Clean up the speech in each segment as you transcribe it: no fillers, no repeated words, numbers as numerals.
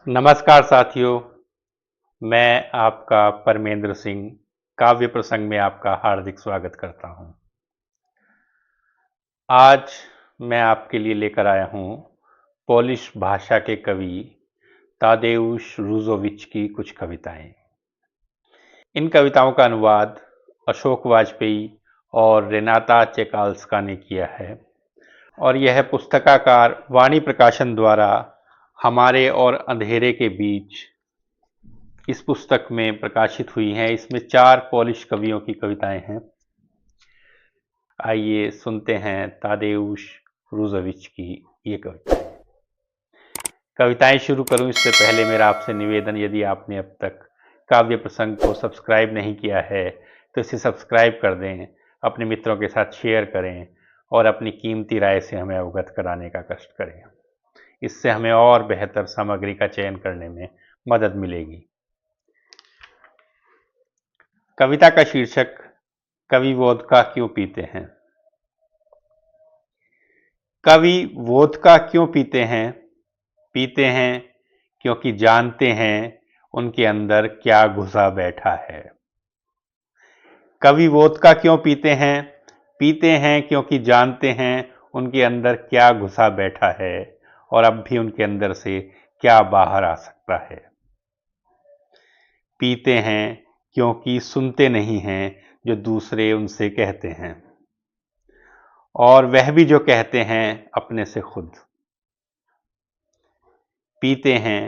नमस्कार साथियों, मैं आपका परमेंद्र सिंह काव्य प्रसंग में आपका हार्दिक स्वागत करता हूं। आज मैं आपके लिए लेकर आया हूं पोलिश भाषा के कवि तादेउश रूज़ोविच की कुछ कविताएं। इन कविताओं का अनुवाद अशोक वाजपेयी और रेनाता चेकाल्स्का ने किया है और यह पुस्तकाकार वाणी प्रकाशन द्वारा हमारे और अंधेरे के बीच इस पुस्तक में प्रकाशित हुई हैं। इसमें 4 पोलिश कवियों की कविताएं हैं। आइए सुनते हैं तादेउश रूज़ोविच की ये कविताएं। कविताएं शुरू करूं इससे पहले मेरा आपसे निवेदन, यदि आपने अब तक काव्य प्रसंग को सब्सक्राइब नहीं किया है तो इसे सब्सक्राइब कर दें, अपने मित्रों के साथ शेयर करें और अपनी कीमती राय से हमें अवगत कराने का कष्ट करें। इससे हमें और बेहतर सामग्री का चयन करने में मदद मिलेगी। कविता का शीर्षक कवि वोदका क्यों पीते हैं। कवि वोदका क्यों पीते हैं? पीते हैं क्योंकि जानते हैं उनके अंदर क्या घुसा बैठा है। कवि वोदका क्यों पीते हैं? पीते हैं क्योंकि जानते हैं उनके अंदर क्या घुसा बैठा है और अब भी उनके अंदर से क्या बाहर आ सकता है। पीते हैं क्योंकि सुनते नहीं हैं जो दूसरे उनसे कहते हैं, और वह भी जो कहते हैं अपने से खुद। पीते हैं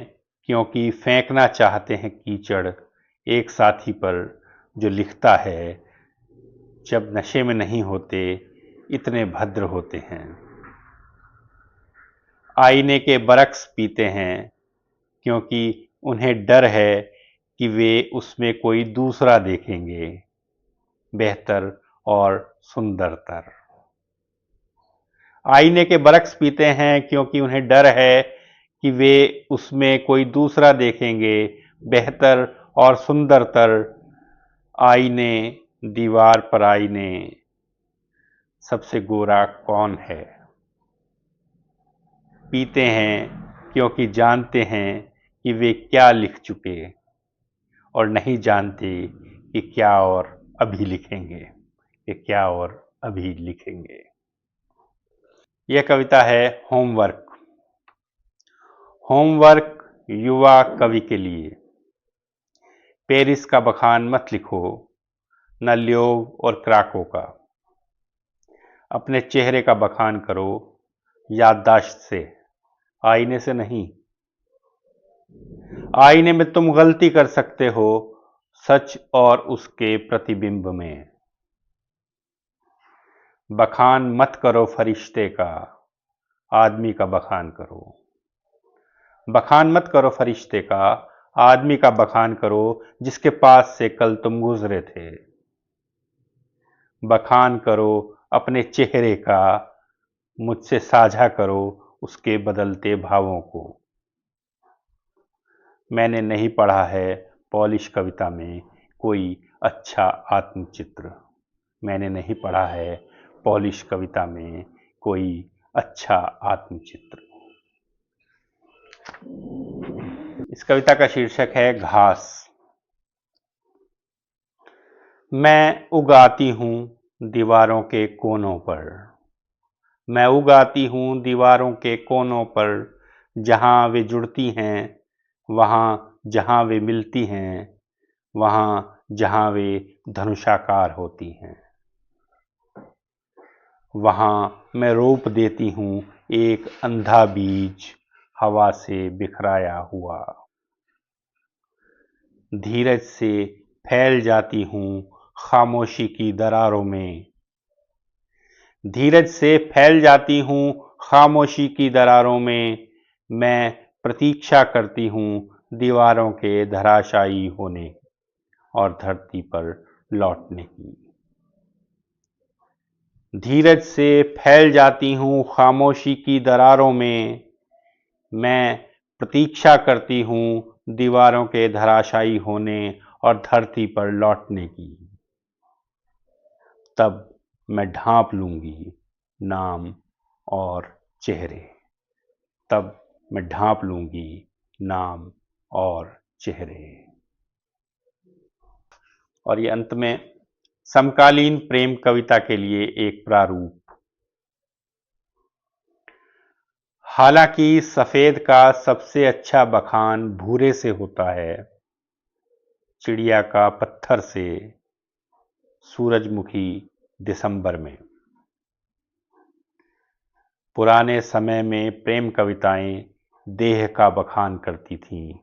क्योंकि फेंकना चाहते हैं कीचड़ एक साथी पर जो लिखता है, जब नशे में नहीं होते इतने भद्र होते हैं। आईने के बरक्स पीते हैं क्योंकि उन्हें डर है कि वे उसमें कोई दूसरा देखेंगे, बेहतर और सुंदरतर। आईने के बरक्स पीते हैं क्योंकि उन्हें डर है कि वे उसमें कोई दूसरा देखेंगे, बेहतर और सुंदरतर। आईने, दीवार पर आईने, सबसे गोरा कौन है। पीते हैं क्योंकि जानते हैं कि वे क्या लिख चुके और नहीं जानते कि क्या और अभी लिखेंगे, कि क्या और अभी लिखेंगे। यह कविता है होमवर्क। होमवर्क युवा कवि के लिए। पेरिस का बखान मत लिखो, न ल्योव और क्राको का। अपने चेहरे का बखान करो याददाश्त से, आईने से नहीं। आईने में तुम गलती कर सकते हो, सच और उसके प्रतिबिंब में। बखान मत करो फरिश्ते का, आदमी का बखान करो। बखान मत करो फरिश्ते का, आदमी का बखान करो जिसके पास से कल तुम गुजरे थे। बखान करो अपने चेहरे का, मुझसे साझा करो उसके बदलते भावों को। मैंने नहीं पढ़ा है पोलिश कविता में कोई अच्छा आत्मचित्र। मैंने नहीं पढ़ा है पोलिश कविता में कोई अच्छा आत्मचित्र। इस कविता का शीर्षक है घास। मैं उगाती हूँ दीवारों के कोनों पर। मैं उगाती हूँ दीवारों के कोनों पर, जहाँ वे जुड़ती हैं, वहाँ जहाँ वे मिलती हैं, वहाँ जहाँ वे धनुषाकार होती हैं। वहाँ मैं रोप देती हूँ एक अंधा बीज, हवा से बिखराया हुआ। धीरज से फैल जाती हूँ खामोशी की दरारों में। धीरज से फैल जाती हूँ खामोशी की दरारों में। मैं प्रतीक्षा करती हूँ दीवारों के धराशायी होने और धरती पर लौटने की। धीरज से फैल जाती हूँ खामोशी की दरारों में। मैं प्रतीक्षा करती हूँ दीवारों के धराशायी होने और धरती पर लौटने की। तब मैं ढांप लूंगी नाम और चेहरे। तब मैं ढांप लूंगी नाम और चेहरे। और ये अंत में समकालीन प्रेम कविता के लिए एक प्रारूप। हालांकि सफेद का सबसे अच्छा बखान भूरे से होता है, चिड़िया का पत्थर से, सूरजमुखी दिसंबर में। पुराने समय में प्रेम कविताएं देह का बखान करती थीं,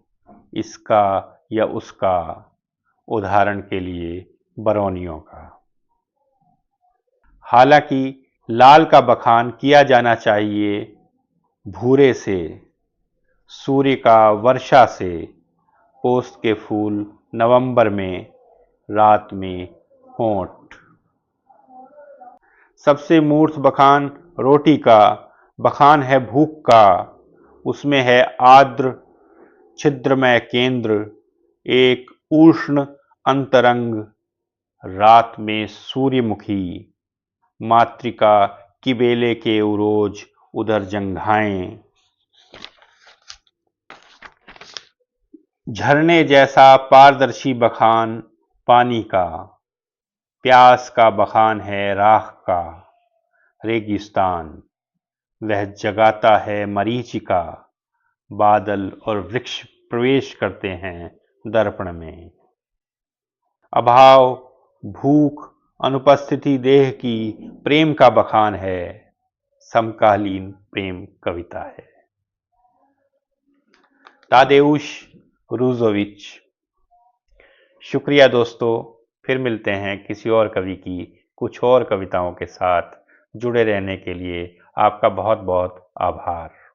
इसका या उसका, उदाहरण के लिए बरौनियों का। हालांकि लाल का बखान किया जाना चाहिए भूरे से, सूर्य का वर्षा से, पोस्त के फूल नवंबर में, रात में होंठ। सबसे मूर्ख बखान रोटी का बखान है भूख का, उसमें है आर्द्र छिद्रमय केंद्र, एक उष्ण अंतरंग, रात में सूर्यमुखी, मातृका की बेले के उरोज, उधर जंघाएं। झरने जैसा पारदर्शी बखान पानी का, प्यास का बखान है राख का, रेगिस्तान, वह जगाता है मरीचिका, बादल और वृक्ष प्रवेश करते हैं दर्पण में। अभाव, भूख, अनुपस्थिति देह की प्रेम का बखान है, समकालीन प्रेम कविता है। तादेउश रूज़ोविच। शुक्रिया दोस्तों, फिर मिलते हैं किसी और कवि की कुछ और कविताओं के साथ। जुड़े रहने के लिए आपका बहुत बहुत आभार।